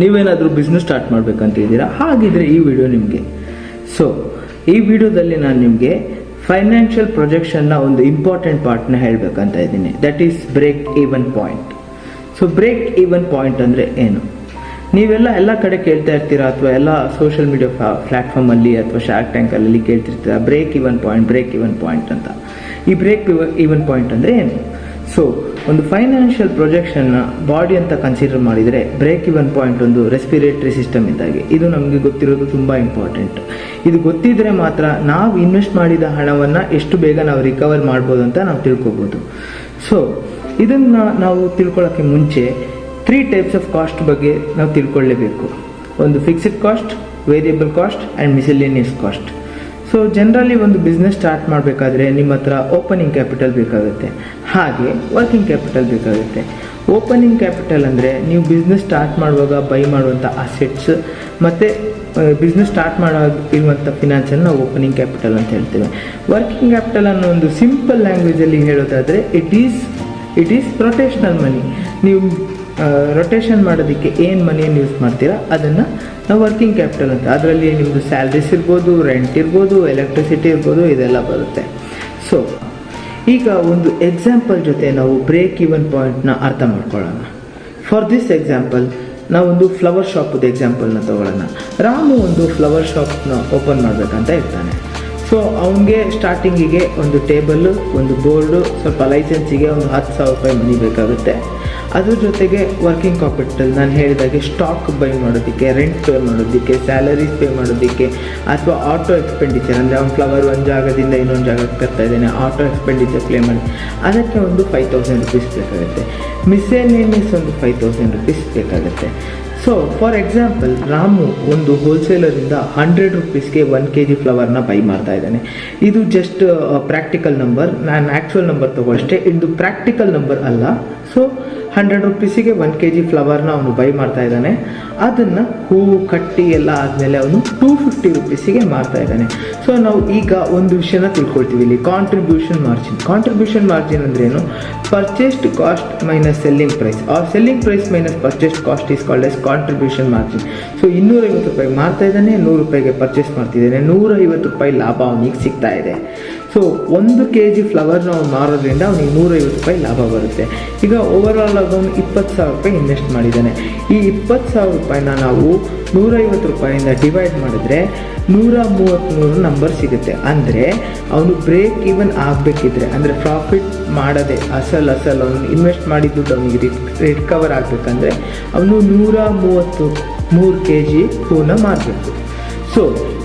ನೀವೇನಾದರೂ business start ಮಾಡಬೇಕಂತಿದ್ದೀರಾ, ಹಾಗಿದ್ರೆ ಈ ವಿಡಿಯೋ ನಿಮಗೆ. ಸೊ ಈ ವಿಡಿಯೋದಲ್ಲಿ ನಾನು ನಿಮಗೆ ಫೈನಾನ್ಷಿಯಲ್ ಪ್ರೊಜೆಕ್ಷನ್ನ ಒಂದು ಇಂಪಾರ್ಟೆಂಟ್ ಪಾರ್ಟ್ನ ಹೇಳಬೇಕಂತ ಇದ್ದೀನಿ. That is break even point. So break even point ಅಂದರೆ ಏನು? ಎಲ್ಲ ಕಡೆ ಕೇಳ್ತಾ ಇರ್ತೀರಾ, ಅಥವಾ ಎಲ್ಲ ಸೋಷಿಯಲ್ ಮೀಡಿಯಾ ಪ್ಲ್ಯಾಟ್ಫಾರ್ಮಲ್ಲಿ ಅಥವಾ ಶಾರ್ಕ್ ಟ್ಯಾಂಕಲ್ಲಿ ಕೇಳ್ತಿರ್ತೀರಾ ಬ್ರೇಕ್ ಈವನ್ ಪಾಯಿಂಟ್ ಅಂತ. ಈ ಬ್ರೇಕ್ ಈವನ್ ಪಾಯಿಂಟ್ ಅಂದರೆ ಏನು? ಸೊ ಒಂದು ಫೈನಾನ್ಷಿಯಲ್ ಪ್ರೊಜೆಕ್ಷನ್ನ ಬಾಡಿ ಅಂತ ಕನ್ಸಿಡರ್ ಮಾಡಿದರೆ ಬ್ರೇಕ್ ಈವನ್ ಪಾಯಿಂಟ್ ಒಂದು ರೆಸ್ಪಿರೇಟರಿ ಸಿಸ್ಟಮ್ ಇದ್ದಾಗೆ. ಇದು ನಮಗೆ ಗೊತ್ತಿರೋದು ತುಂಬ ಇಂಪಾರ್ಟೆಂಟ್. ಇದು ಗೊತ್ತಿದ್ರೆ ಮಾತ್ರ ನಾವು ಇನ್ವೆಸ್ಟ್ ಮಾಡಿದ ಹಣವನ್ನು ಎಷ್ಟು ಬೇಗ ನಾವು ರಿಕವರ್ ಮಾಡ್ಬೋದು ಅಂತ ನಾವು ತಿಳ್ಕೊಬೋದು. ಸೊ ಇದನ್ನು ನಾವು ತಿಳ್ಕೊಳ್ಳೋಕ್ಕೆ ಮುಂಚೆ 3 ಟೈಪ್ಸ್ ಆಫ್ ಕಾಸ್ಟ್ ಬಗ್ಗೆ ನಾವು ತಿಳ್ಕೊಳ್ಳೇಬೇಕು. ಒಂದು fixed cost, variable cost and miscellaneous cost. So generally ಒಂದು ಬಿಸ್ನೆಸ್ ಸ್ಟಾರ್ಟ್ ಮಾಡಬೇಕಾದ್ರೆ ನಿಮ್ಮ ಹತ್ರ ಓಪನಿಂಗ್ ಕ್ಯಾಪಿಟಲ್ ಬೇಕಾಗುತ್ತೆ, ಹಾಗೆ ವರ್ಕಿಂಗ್ ಕ್ಯಾಪಿಟಲ್ ಬೇಕಾಗುತ್ತೆ. ಓಪನಿಂಗ್ ಕ್ಯಾಪಿಟಲ್ ಅಂದರೆ ನೀವು ಬಿಸ್ನೆಸ್ ಸ್ಟಾರ್ಟ್ ಮಾಡುವಾಗ ಬೈ ಮಾಡುವಂಥ ಅಸೆಟ್ಸ್ ಮತ್ತು ಬಿಸ್ನೆಸ್ ಸ್ಟಾರ್ಟ್ ಇರುವಂಥ ಫಿನಾನ್ಸನ್ನು ನಾವು ಓಪನಿಂಗ್ ಕ್ಯಾಪಿಟಲ್ ಅಂತ ಹೇಳ್ತೇವೆ. ವರ್ಕಿಂಗ್ ಕ್ಯಾಪಿಟಲ್ ಅನ್ನೋ ಒಂದು ಸಿಂಪಲ್ ಲ್ಯಾಂಗ್ವೇಜಲ್ಲಿ ಹೇಳೋದಾದರೆ ಇಟ್ ಈಸ್ ರೊಟೇಷ್ನಲ್ ಮನಿ. ನೀವು ರೊಟೇಷನ್ ಮಾಡೋದಕ್ಕೆ ಏನು ಮನಿಯನ್ನು ಯೂಸ್ ಮಾಡ್ತೀರಾ ಅದನ್ನು ನಾವು ವರ್ಕಿಂಗ್ ಕ್ಯಾಪಿಟಲ್ ಅಂತ. ಅದರಲ್ಲಿ ನಿಮ್ಮದು ಸ್ಯಾಲ್ರೀಸ್ ಇರ್ಬೋದು, ರೆಂಟ್ ಇರ್ಬೋದು, ಎಲೆಕ್ಟ್ರಿಸಿಟಿ ಇರ್ಬೋದು, ಇದೆಲ್ಲ ಬರುತ್ತೆ. ಸೊ ಈಗ ಒಂದು ಎಕ್ಸಾಂಪಲ್ ಜೊತೆ ನಾವು ಬ್ರೇಕ್ ಈವನ್ ಪಾಯಿಂಟ್ನ ಅರ್ಥ ಮಾಡ್ಕೊಳ್ಳೋಣ. ಫಾರ್ ದಿಸ್ ಎಕ್ಸಾಂಪಲ್ ನಾವೊಂದು ಫ್ಲವರ್ ಶಾಪದ ಎಕ್ಸಾಂಪಲ್ನ ತೊಗೊಳ್ಳೋಣ. ರಾಮು ಒಂದು ಫ್ಲವರ್ ಶಾಪ್ನ ಓಪನ್ ಮಾಡಬೇಕಂತ ಇರ್ತಾನೆ. ಸೊ ಅವನಿಗೆ ಸ್ಟಾರ್ಟಿಂಗಿಗೆ ಒಂದು ಟೇಬಲ್ಲು, ಒಂದು ಬೋರ್ಡು, ಸ್ವಲ್ಪ ಲೈಸೆನ್ಸಿಗೆ ಒಂದು 10,000 ರೂಪಾಯಿ ಮನಿ ಬೇಕಾಗುತ್ತೆ. ಅದ್ರ ಜೊತೆಗೆ ವರ್ಕಿಂಗ್ ಕ್ಯಾಪಿಟಲ್ ನಾನು ಹೇಳಿದಾಗೆ ಸ್ಟಾಕ್ ಬೈ ಮಾಡೋದಕ್ಕೆ, ರೆಂಟ್ ಪೇ ಮಾಡೋದಕ್ಕೆ, ಸ್ಯಾಲರೀಸ್ ಪೇ ಮಾಡೋದಕ್ಕೆ, ಅಥವಾ ಆಟೋ ಎಕ್ಸ್ಪೆಂಡಿಚರ್ ಅಂದರೆ ಅವ್ನು ಫ್ಲವರ್ ಒಂದು ಜಾಗದಿಂದ ಇನ್ನೊಂದು ಜಾಗಕ್ಕೆ ತರ್ತಾ ಇದ್ದಾನೆ, ಆಟೋ ಎಕ್ಸ್ಪೆಂಡಿಚರ್ ಕ್ಲೇಮ್ ಮಾಡಿ ಅದಕ್ಕೆ ಒಂದು 5,000 ರೂಪೀಸ್ ಬೇಕಾಗುತ್ತೆ. ಮಿಸೆಲೇನಿಯಸ್ ಒಂದು 5,000 ರೂಪೀಸ್ ಬೇಕಾಗುತ್ತೆ. ಸೊ ಫಾರ್ ಎಕ್ಸಾಂಪಲ್ ರಾಮು ಒಂದು ಹೋಲ್ಸೇಲರಿಂದ 100 ರೂಪೀಸ್ಗೆ 1 kg ಫ್ಲವರ್ನ ಬೈ ಮಾಡ್ತಾ ಇದ್ದಾನೆ. ಇದು ಜಸ್ಟ್ ಪ್ರಾಕ್ಟಿಕಲ್ ನಂಬರ್, ನಾನು ಆ್ಯಕ್ಚುಯಲ್ ನಂಬರ್ ತೊಗೊಳ್ಳಷ್ಟೇ, ಇದು ಪ್ರಾಕ್ಟಿಕಲ್ ನಂಬರ್ ಅಲ್ಲ. ಸೊ 100 ರೂಪೀಸಿಗೆ 1 kg ಫ್ಲವರ್ನ ಅವನು ಬೈ ಮಾಡ್ತಾ ಇದ್ದಾನೆ. ಅದನ್ನು ಹೂವು ಕಟ್ಟಿ ಎಲ್ಲ ಆದಮೇಲೆ ಅವನು 250 ರೂಪೀಸಿಗೆ ಮಾರ್ತಾ ಇದ್ದಾನೆ. ಸೊ ನಾವು ಈಗ ಒಂದು ವಿಷಯನ ತಿಳ್ಕೊಳ್ತೀವಿ ಇಲ್ಲಿ, ಕಾಂಟ್ರಿಬ್ಯೂಷನ್ ಮಾರ್ಜಿನ್ ಅಂದ್ರೆ ಏನು? Purchased cost minus selling price, or selling price minus purchased cost is called as contribution margin. So 250 ರೂಪಾಯಿ ಮಾರ್ತಾ ಇದ್ದಾನೆ, 100 ರೂಪಾಯಿಗೆ ಪರ್ಚೇಸ್ ಮಾಡ್ತಿದ್ದಾನೆ, 150 ರೂಪಾಯಿ ಲಾಭ ಅವನಿಗೆ ಸಿಗ್ತಾ ಇದೆ. ಸೊ 1 kg ಫ್ಲವರ್ನ ಅವ್ನು ಮಾರೋದ್ರಿಂದ ಅವನಿಗೆ 150 ರೂಪಾಯಿ ಲಾಭ ಬರುತ್ತೆ. ಈಗ ಓವರಾಲ್ ಆಗಿ ಅವನು 20,000 ರೂಪಾಯಿ ಇನ್ವೆಸ್ಟ್ ಮಾಡಿದ್ದಾನೆ. ಈ 20,000 ರೂಪಾಯಿನ ನಾವು 150 ರೂಪಾಯಿಂದ ಡಿವೈಡ್ ಮಾಡಿದ್ರೆ 133 ನಂಬರ್ ಸಿಗುತ್ತೆ. ಅಂದರೆ ಅವನು ಬ್ರೇಕ್ ಈವನ್ ಆಗಬೇಕಿದ್ರೆ, ಅಂದರೆ ಪ್ರಾಫಿಟ್ ಮಾಡದೆ ಅಸಲ್ ಅವನು ಇನ್ವೆಸ್ಟ್ ಮಾಡಿದ ದುಡ್ಡು ಅವನಿಗೆ ರಿಕವರ್ ಆಗಬೇಕಂದ್ರೆ ಅವನು 133 kg ಹೂನ ಮಾರಬೇಕು. ಸೊ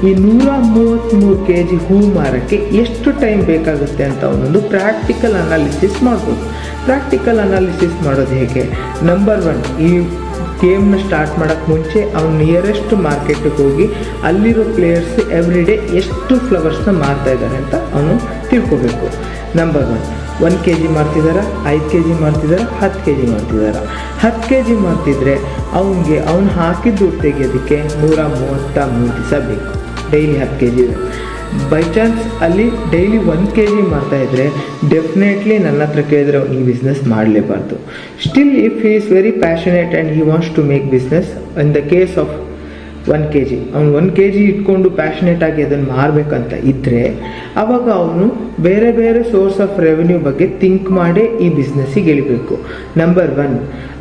ಈ 133 kg ಹೂ ಮಾರಕ್ಕೆ ಎಷ್ಟು ಟೈಮ್ ಬೇಕಾಗುತ್ತೆ ಅಂತ ಅವನೊಂದು ಪ್ರಾಕ್ಟಿಕಲ್ ಅನಾಲಿಸಿಸ್ ಮಾಡ್ಬೋದು. ಪ್ರಾಕ್ಟಿಕಲ್ ಅನಾಲಿಸಿಸ್ ಮಾಡೋದು ಹೇಗೆ? ನಂಬರ್ 1, ಈ ಗೇಮ್ನ ಸ್ಟಾರ್ಟ್ ಮಾಡೋಕ್ಕೆ ಮುಂಚೆ ಅವ್ನು ನಿಯರೆಸ್ಟ್ ಮಾರ್ಕೆಟಿಗೆ ಹೋಗಿ ಅಲ್ಲಿರೋ ಪ್ಲೇಯರ್ಸ್ ಎವ್ರಿ ಡೇ ಎಷ್ಟು ಫ್ಲವರ್ಸ್ನ ಮಾರ್ತಾ ಇದ್ದಾರೆ ಅಂತ ಅವನು ತಿಳ್ಕೊಬೇಕು. Number 1 kg ಮಾರ್ತಿದ್ದಾರಾ, 5 kg ಮಾರ್ತಿದ್ದಾರಾ, 10 kg ಮಾರ್ತಿದ್ದಾರಾ? 10 kg ಮಾರ್ತಿದ್ರೆ ಅವ್ನು ಹಾಕಿದ ದುಡ್ಡು ತೆಗೆಯೋದಕ್ಕೆ 133 ದಿವಸ ಬೇಕು. Daily 10 kg. ಬೈ ಚಾನ್ಸ್ ಅಲ್ಲಿ ಡೈಲಿ 1 kg ಮಾಡ್ತಾ ಇದ್ದರೆ ಡೆಫಿನೆಟ್ಲಿ ನನ್ನ ಹತ್ರ ಕೇಳಿದ್ರೆ ಅವ್ನು ಈ ಬಿಸ್ನೆಸ್ ಮಾಡಲೇಬಾರ್ದು. Still if he is very passionate and he wants to make business, in the case of 1 kg ಅವ್ನು 1 kg ಇಟ್ಕೊಂಡು ಪ್ಯಾಷನೇಟ್ ಆಗಿ ಅದನ್ನು ಮಾರಬೇಕಂತ ಇದ್ದರೆ ಆವಾಗ ಅವನು ಬೇರೆ ಸೋರ್ಸ್ ಆಫ್ ರೆವೆನ್ಯೂ ಬಗ್ಗೆ ಥಿಂಕ್ ಮಾಡೇ ಈ ಬಿಸ್ನೆಸ್ಸಿಗೆ ಇಳಿಬೇಕು. ನಂಬರ್ 1,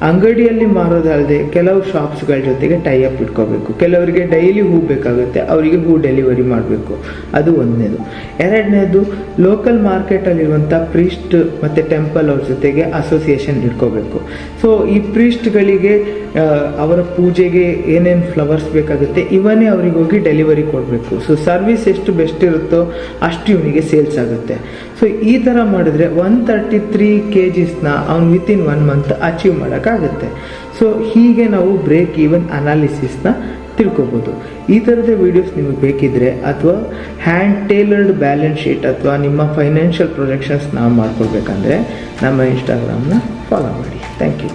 ಅಂಗಡಿಯಲ್ಲಿ ಮಾರೋದಲ್ಲದೆ ಕೆಲವು ಶಾಪ್ಸ್ಗಳ ಜೊತೆಗೆ ಟೈಅಪ್ ಇಟ್ಕೋಬೇಕು. ಕೆಲವರಿಗೆ ಡೈಲಿ ಹೂ ಬೇಕಾಗುತ್ತೆ, ಅವರಿಗೆ ಹೂ ಡೆಲಿವರಿ ಮಾಡಬೇಕು. ಅದು 1ನೇದು. 2ನೇದು, ಲೋಕಲ್ ಮಾರ್ಕೆಟಲ್ಲಿರುವಂಥ ಪ್ರೀಸ್ಟ್ ಮತ್ತು ಟೆಂಪಲ್ ಅವ್ರ ಜೊತೆಗೆ ಅಸೋಸಿಯೇಷನ್ ಇಟ್ಕೋಬೇಕು. ಸೊ ಈ ಪ್ರೀಸ್ಟ್ಗಳಿಗೆ ಅವರ ಪೂಜೆಗೆ ಏನೇನು ಫ್ಲವರ್ಸ್ ಬೇಕಾಗುತ್ತೆ ಇವನೇ ಅವ್ರಿಗೆ ಹೋಗಿ ಡೆಲಿವರಿ ಕೊಡಬೇಕು. ಸೊ ಸರ್ವಿಸ್ ಎಷ್ಟು ಬೆಸ್ಟ್ ಇರುತ್ತೋ ಅಷ್ಟು ಇವನಿಗೆ ಸೇಲ್ಸ್ ಆಗುತ್ತೆ. ಸೊ ಈ ಥರ ಮಾಡಿದ್ರೆ 133 kgsನ ಅವ್ನು ವಿತಿನ್ 1 ಮಂತ್ ಅಚೀವ್ ಮಾಡೋಕ್ಕಾಗುತ್ತೆ. ಸೊ ಹೀಗೆ ನಾವು ಬ್ರೇಕ್ ಈವನ್ ಅನಾಲಿಸಿಸ್ನ ತಿಳ್ಕೊಬೋದು. ಈ ಥರದ ವೀಡಿಯೋಸ್ ನಿಮಗೆ ಬೇಕಿದ್ರೆ, ಅಥವಾ ಹ್ಯಾಂಡ್ ಟೇಲರ್ಡ್ ಬ್ಯಾಲೆನ್ಸ್ ಶೀಟ್ ಅಥವಾ ನಿಮ್ಮ ಫೈನಾನ್ಷಿಯಲ್ ಪ್ರೊಜೆಕ್ಷನ್ಸ್ ನಾವು ಮಾಡ್ಕೊಳ್ಬೇಕಂದ್ರೆ ನಮ್ಮ ಇನ್ಸ್ಟಾಗ್ರಾಮ್ನ ಫಾಲೋ ಮಾಡಿ. Thank you.